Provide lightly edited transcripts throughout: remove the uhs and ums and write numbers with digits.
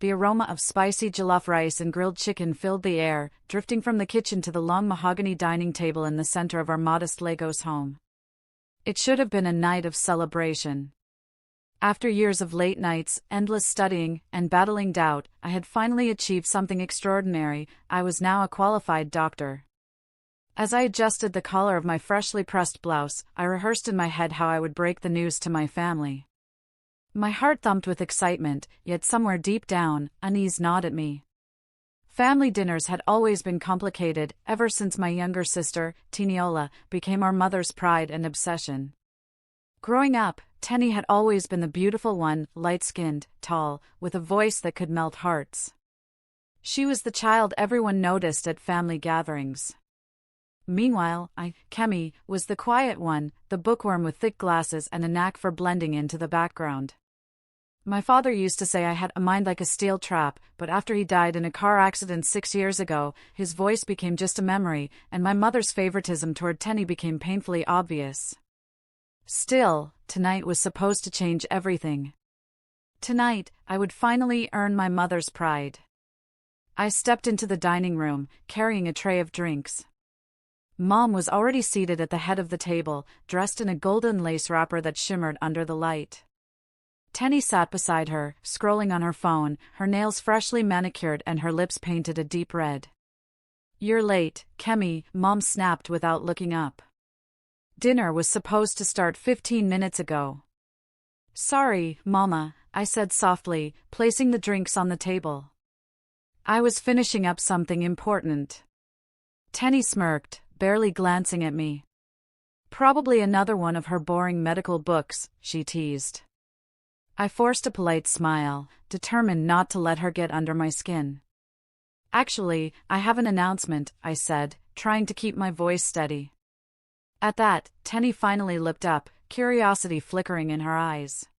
The aroma of spicy jollof rice and grilled chicken filled the air, drifting from the kitchen to the long mahogany dining table in the center of our modest Lagos home. It should have been a night of celebration. After years of late nights, endless studying, and battling doubt, I had finally achieved something extraordinary. I was now a qualified doctor. As I adjusted the collar of my freshly pressed blouse, I rehearsed in my head how I would break the news to my family. My heart thumped with excitement, yet somewhere deep down, unease gnawed at me. Family dinners had always been complicated, ever since my younger sister, Tiniola, became our mother's pride and obsession. Growing up, Tenny had always been the beautiful one, light-skinned, tall, with a voice that could melt hearts. She was the child everyone noticed at family gatherings. Meanwhile, Kemi, was the quiet one, the bookworm with thick glasses and a knack for blending into the background. My father used to say I had a mind like a steel trap, but after he died in a car accident 6 years ago, his voice became just a memory, and my mother's favoritism toward Tenny became painfully obvious. Still, tonight was supposed to change everything. Tonight, I would finally earn my mother's pride. I stepped into the dining room, carrying a tray of drinks. Mom was already seated at the head of the table, dressed in a golden lace wrapper that shimmered under the light. Tenny sat beside her, scrolling on her phone, her nails freshly manicured and her lips painted a deep red. "You're late, Kemi," Mom snapped without looking up. "Dinner was supposed to start 15 minutes ago." "Sorry, Mama," I said softly, placing the drinks on the table. "I was finishing up something important." Tenny smirked, barely glancing at me. "Probably another one of her boring medical books," she teased. I forced a polite smile, determined not to let her get under my skin. "Actually, I have an announcement," I said, trying to keep my voice steady. At that, Tenny finally looked up, curiosity flickering in her eyes.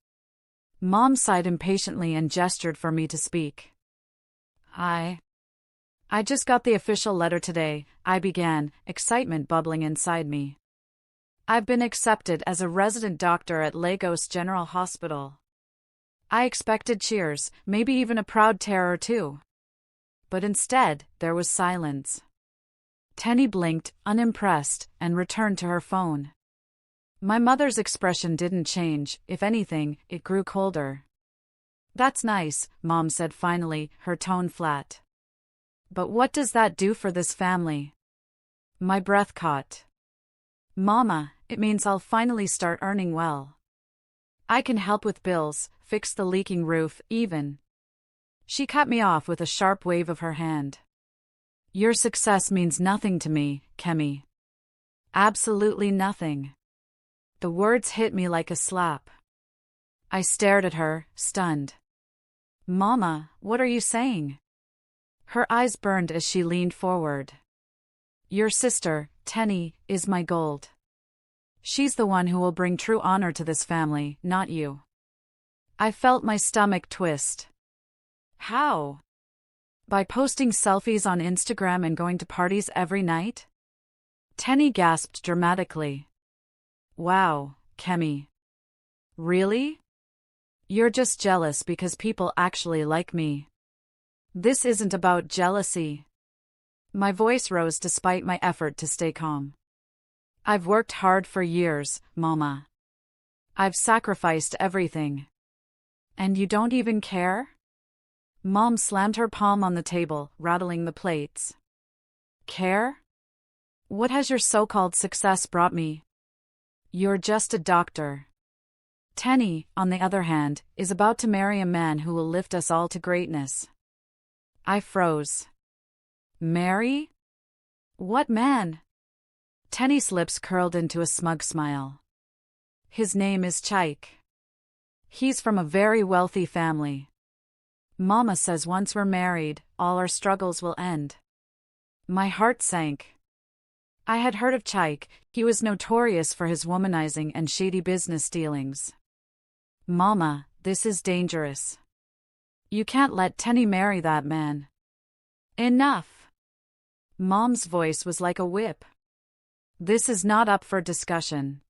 Mom sighed impatiently and gestured for me to speak. I just got the official letter today," I began, excitement bubbling inside me. "I've been accepted as a resident doctor at Lagos General Hospital." I expected cheers, maybe even a proud tear or two. But instead, there was silence. Tenny blinked, unimpressed, and returned to her phone. My mother's expression didn't change, if anything, it grew colder. "That's nice," Mom said finally, her tone flat. "But what does that do for this family?" My breath caught. "Mama, it means I'll finally start earning well. I can help with bills, fix the leaking roof, even." She cut me off with a sharp wave of her hand. "Your success means nothing to me, Kemi. Absolutely nothing." The words hit me like a slap. I stared at her, stunned. "Mama, what are you saying?" Her eyes burned as she leaned forward. "Your sister, Tenny, is my gold. She's the one who will bring true honor to this family, not you." I felt my stomach twist. "How? By posting selfies on Instagram and going to parties every night?" Tenny gasped dramatically. "Wow, Kemi. Really? You're just jealous because people actually like me." "This isn't about jealousy." My voice rose despite my effort to stay calm. "I've worked hard for years, Mama. I've sacrificed everything. And you don't even care?" Mom slammed her palm on the table, rattling the plates. "Care? What has your so-called success brought me? You're just a doctor. Tenny, on the other hand, is about to marry a man who will lift us all to greatness." I froze. "Marry? What man?" Tenny's lips curled into a smug smile. "His name is Chaik. He's from a very wealthy family. Mama says once we're married, all our struggles will end." My heart sank. I had heard of Chaik. He was notorious for his womanizing and shady business dealings. "Mama, this is dangerous. You can't let Tenny marry that man." "Enough." Mom's voice was like a whip. "This is not up for discussion.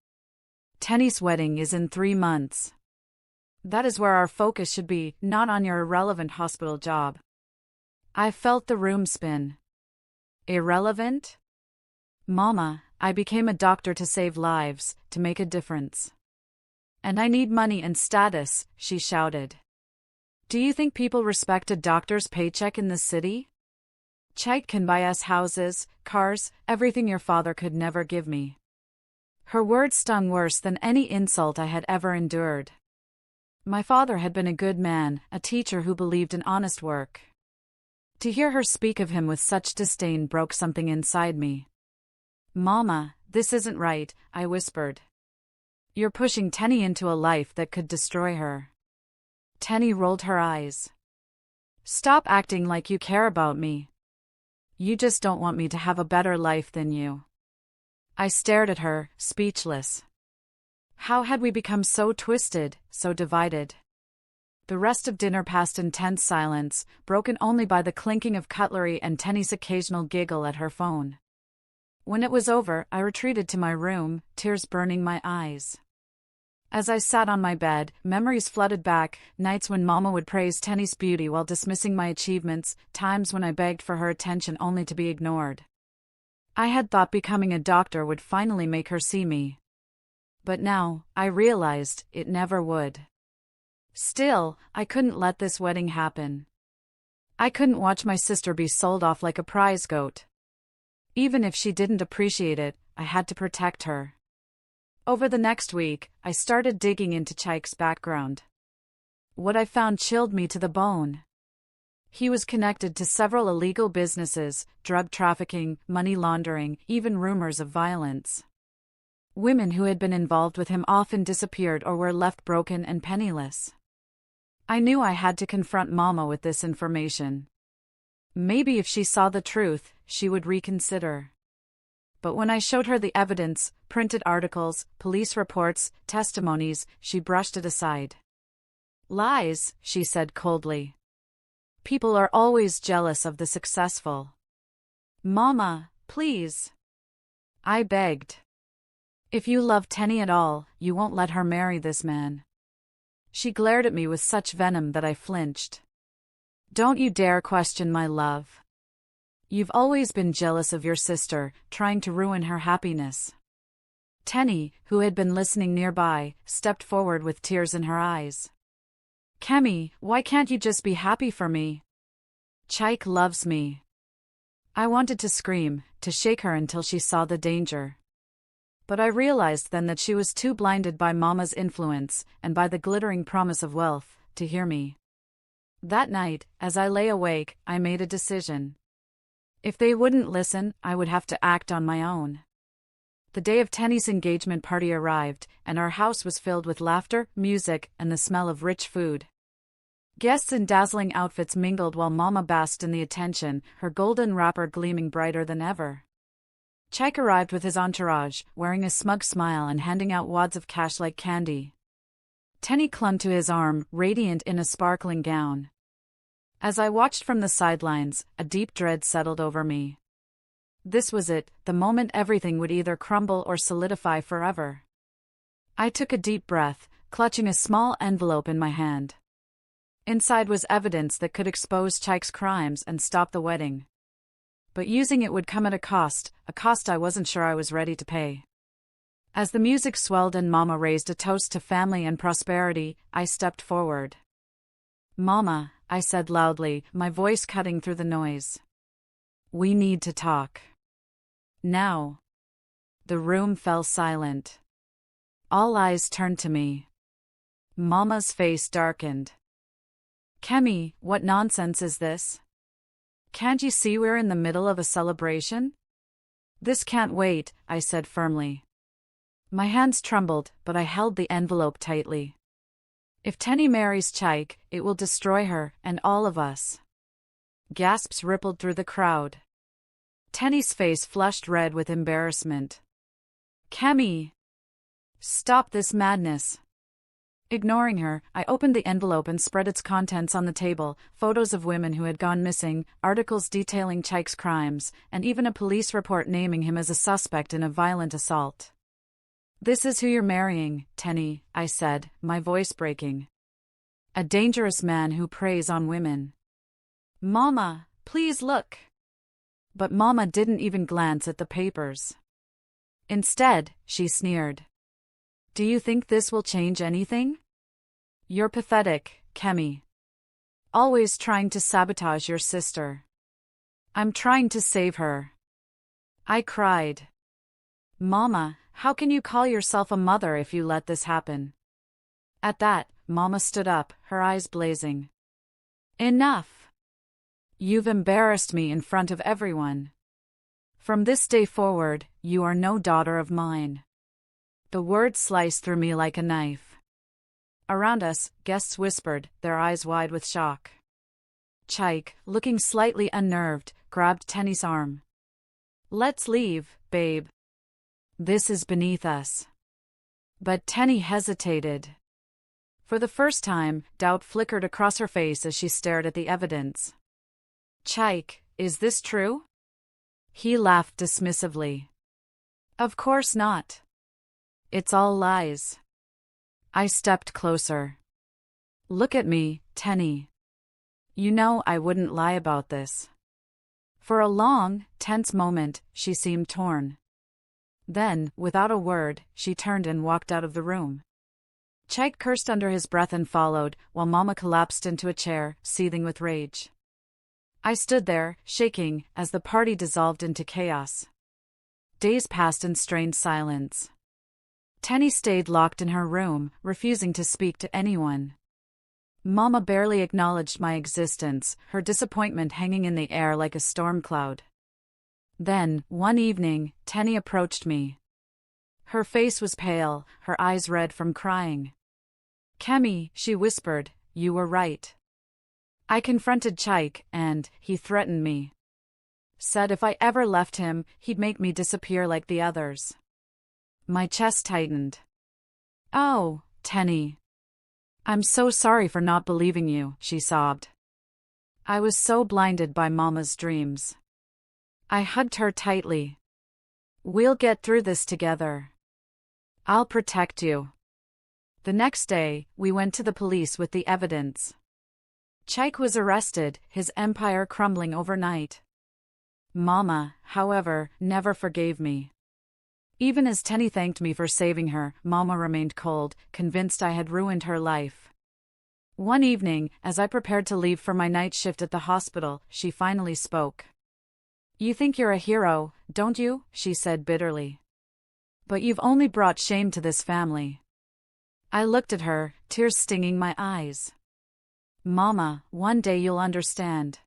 Tenny's wedding is in 3 months. That is where our focus should be, not on your irrelevant hospital job. I felt the room spin. Irrelevant? Mama, I became a doctor to save lives, to make a difference. And I need money and status, she shouted. Do you think people respect a doctor's paycheck in this city? Chaik can buy us houses, cars, everything your father could never give me. Her words stung worse than any insult I had ever endured. My father had been a good man, a teacher who believed in honest work. To hear her speak of him with such disdain broke something inside me. Mama, this isn't right, I whispered. You're pushing Tenny into a life that could destroy her. Tenny rolled her eyes. Stop acting like you care about me. You just don't want me to have a better life than you. I stared at her, speechless. How had we become so twisted, so divided? The rest of dinner passed in tense silence, broken only by the clinking of cutlery and Tenny's occasional giggle at her phone. When it was over, I retreated to my room, tears burning my eyes. As I sat on my bed, memories flooded back, nights when Mama would praise Tenny's beauty while dismissing my achievements, times when I begged for her attention only to be ignored. I had thought becoming a doctor would finally make her see me. But now, I realized, it never would. Still, I couldn't let this wedding happen. I couldn't watch my sister be sold off like a prize goat. Even if she didn't appreciate it, I had to protect her. Over the next week, I started digging into Chaik's background. What I found chilled me to the bone. He was connected to several illegal businesses, drug trafficking, money laundering, even rumors of violence. Women who had been involved with him often disappeared or were left broken and penniless. I knew I had to confront Mama with this information. Maybe if she saw the truth, she would reconsider. But when I showed her the evidence, printed articles, police reports, testimonies, she brushed it aside. Lies, she said coldly. People are always jealous of the successful. Mama, please. I begged. If you love Tenny at all, you won't let her marry this man. She glared at me with such venom that I flinched. Don't you dare question my love. You've always been jealous of your sister, trying to ruin her happiness. Tenny, who had been listening nearby, stepped forward with tears in her eyes. Kemi, why can't you just be happy for me? Chaik loves me. I wanted to scream, to shake her until she saw the danger. But I realized then that she was too blinded by Mama's influence, and by the glittering promise of wealth, to hear me. That night, as I lay awake, I made a decision. If they wouldn't listen, I would have to act on my own. The day of Tenny's engagement party arrived, and our house was filled with laughter, music, and the smell of rich food. Guests in dazzling outfits mingled while Mama basked in the attention, her golden wrapper gleaming brighter than ever. Chaik arrived with his entourage, wearing a smug smile and handing out wads of cash like candy. Tenny clung to his arm, radiant in a sparkling gown. As I watched from the sidelines, a deep dread settled over me. This was it, the moment everything would either crumble or solidify forever. I took a deep breath, clutching a small envelope in my hand. Inside was evidence that could expose Chaik's crimes and stop the wedding. But using it would come at a cost I wasn't sure I was ready to pay. As the music swelled and Mama raised a toast to family and prosperity, I stepped forward. Mama, I said loudly, my voice cutting through the noise. We need to talk. Now. The room fell silent. All eyes turned to me. Mama's face darkened. Kemi, what nonsense is this? Can't you see we're in the middle of a celebration? This can't wait, I said firmly. My hands trembled, but I held the envelope tightly. If Tenny marries Chaik, it will destroy her, and all of us. Gasps rippled through the crowd. Tenny's face flushed red with embarrassment. Kemi! Stop this madness. Ignoring her, I opened the envelope and spread its contents on the table, photos of women who had gone missing, articles detailing Chaik's crimes, and even a police report naming him as a suspect in a violent assault. This is who you're marrying, Tenny, I said, my voice breaking. A dangerous man who preys on women. Mama, please look. But Mama didn't even glance at the papers. Instead, she sneered. Do you think this will change anything? You're pathetic, Kemi. Always trying to sabotage your sister. I'm trying to save her. I cried. Mama, how can you call yourself a mother if you let this happen? At that, Mama stood up, her eyes blazing. Enough! You've embarrassed me in front of everyone. From this day forward, you are no daughter of mine. The words sliced through me like a knife. Around us, guests whispered, their eyes wide with shock. Chaik, looking slightly unnerved, grabbed Tenny's arm. Let's leave, babe. This is beneath us. But Tenny hesitated. For the first time, doubt flickered across her face as she stared at the evidence. Chaik, is this true? He laughed dismissively. Of course not. It's all lies. I stepped closer. Look at me, Tenny. You know I wouldn't lie about this. For a long, tense moment, she seemed torn. Then, without a word, she turned and walked out of the room. Chaik cursed under his breath and followed, while Mama collapsed into a chair, seething with rage. I stood there, shaking, as the party dissolved into chaos. Days passed in strained silence. Tenny stayed locked in her room, refusing to speak to anyone. Mama barely acknowledged my existence, her disappointment hanging in the air like a storm cloud. Then, one evening, Tenny approached me. Her face was pale, her eyes red from crying. Kemi, she whispered, you were right. I confronted Chaik, and he threatened me. Said if I ever left him, he'd make me disappear like the others. My chest tightened. Oh, Tenny. I'm so sorry for not believing you, she sobbed. I was so blinded by Mama's dreams. I hugged her tightly. We'll get through this together. I'll protect you. The next day, we went to the police with the evidence. Chaik was arrested, his empire crumbling overnight. Mama, however, never forgave me. Even as Tenny thanked me for saving her, Mama remained cold, convinced I had ruined her life. One evening, as I prepared to leave for my night shift at the hospital, she finally spoke. You think you're a hero, don't you? She said bitterly. But you've only brought shame to this family. I looked at her, tears stinging my eyes. Mama, one day you'll understand.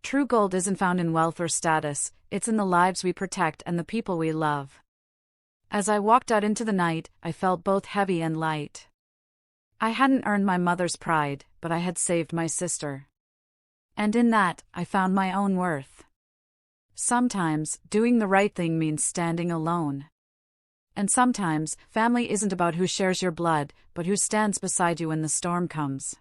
True gold isn't found in wealth or status, it's in the lives we protect and the people we love. As I walked out into the night, I felt both heavy and light. I hadn't earned my mother's pride, but I had saved my sister. And in that, I found my own worth. Sometimes, doing the right thing means standing alone. And sometimes, family isn't about who shares your blood, but who stands beside you when the storm comes.